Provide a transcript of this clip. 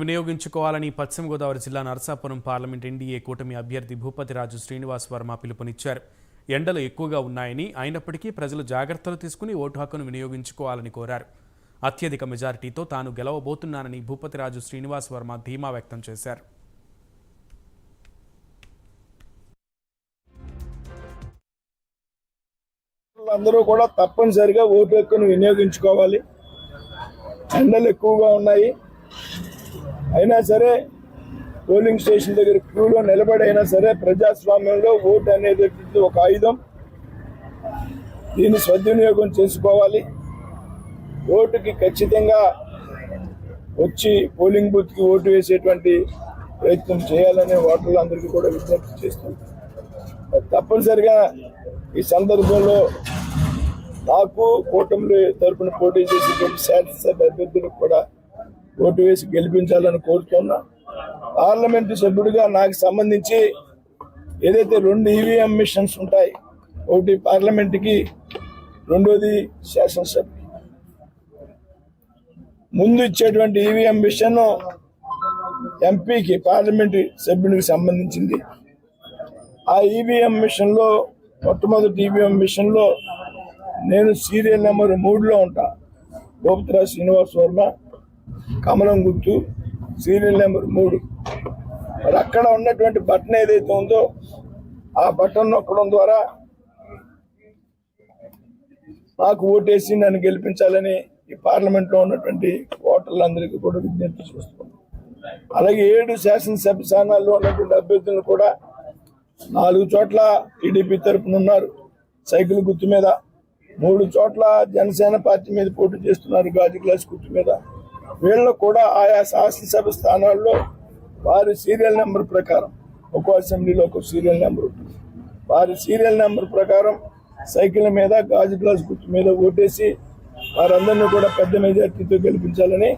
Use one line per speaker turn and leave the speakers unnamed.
వినియోగించుకోవాలని పశ్చిమ గోదావరి జిల్లా నరసాపురం పార్లమెంట్ ఎన్డీఏ కూటమి అభ్యర్థి భూపతిరాజు శ్రీనివాస్ వర్మ పిలుపునిచ్చారు. ఎండలు ఎక్కువగా ఉన్నాయని, అయినప్పటికీ ప్రజలు జాగ్రత్తలు తీసుకుని ఓటు హక్కును వినియోగించుకోవాలని కోరారు. అత్యధిక మెజారిటీతో తాను గెలవబోతున్నానని భూపతిరాజు శ్రీనివాస్ వర్మ ధీమా వ్యక్తం చేశారు.
అందరూ కూడా తప్పనిసరిగా ఓటు హక్కును వినియోగించుకోవాలి. ఎండలు ఎక్కువగా ఉన్నాయి, అయినా సరే పోలింగ్ స్టేషన్ దగ్గర క్యూలో నిలబడైనా సరే ప్రజాస్వామ్యంలో ఓటు అనేది ఒక ఆయుధం. దీన్ని సద్వినియోగం చేసుకోవాలి. ఓటుకి ఖచ్చితంగా వచ్చి పోలింగ్ బూత్కి ఓటు వేసేటువంటి ప్రయత్నం చేయాలనే ఓటర్లందరికీ కూడా విజ్ఞప్తి చేస్తాం. తప్పనిసరిగా ఈ సందర్భంలో నాకు కూటమి తరఫున పోటీ చేసేటువంటి శాసనసభ అభ్యర్థులకు కూడా ఓటు వేసి గెలిపించాలని కోరుతున్నా. పార్లమెంటు సభ్యుడిగా నాకు సంబంధించి ఏదైతే 2 ఈవీఎం మిషన్స్ ఉంటాయి, ఒకటి పార్లమెంటుకి, రెండోది శాసనసభ. ముందు ఇచ్చేటువంటి ఈవీఎం మిషన్ ఎంపీకి, పార్లమెంటు సభ్యునికి సంబంధించింది. ఆ ఈవీఎం మిషన్లో మొట్టమొదటి ఈవీఎం మిషన్లో నేను సీరియల్ నెంబర్ 3లో ఉంటా. భూపతిరాజు శ్రీనివాస్ వర్మ, కమలం గుర్తు, సీరియల్ నెంబర్ 3. మరి అక్కడ ఉన్నటువంటి బటన్ ఏదైతే ఉందో ఆ బటన్ నొక్కడం ద్వారా నాకు ఓటేసి నన్ను గెలిపించాలని ఈ పార్లమెంట్లో ఉన్నటువంటి ఓటర్లందరికీ కూడా విజ్ఞప్తి చేస్తున్నాం. అలాగే 7 శాసనసభ స్థానాల్లో ఉన్నటువంటి అభ్యర్థులను కూడా 4 చోట్ల టీడీపీ తరఫున ఉన్నారు సైకిల్ గుర్తు మీద, 3 చోట్ల జనసేన పార్టీ మీద పోటీ చేస్తున్నారు గాజు గ్లాస్ గుర్తు మీద. వీళ్ళకు కూడా ఆయా శాసనసభ స్థానాల్లో వారి సీరియల్ నెంబర్ ప్రకారం, ఒక్కో అసెంబ్లీలో ఒక సీరియల్ నెంబర్ ఉంటుంది, వారి సీరియల్ నెంబర్ ప్రకారం సైకిల్ మీద గాజు గ్లాస్ గుర్తు మీద ఓటేసి వారందరినీ కూడా పెద్ద మెజార్టీతో గెలిపించాలని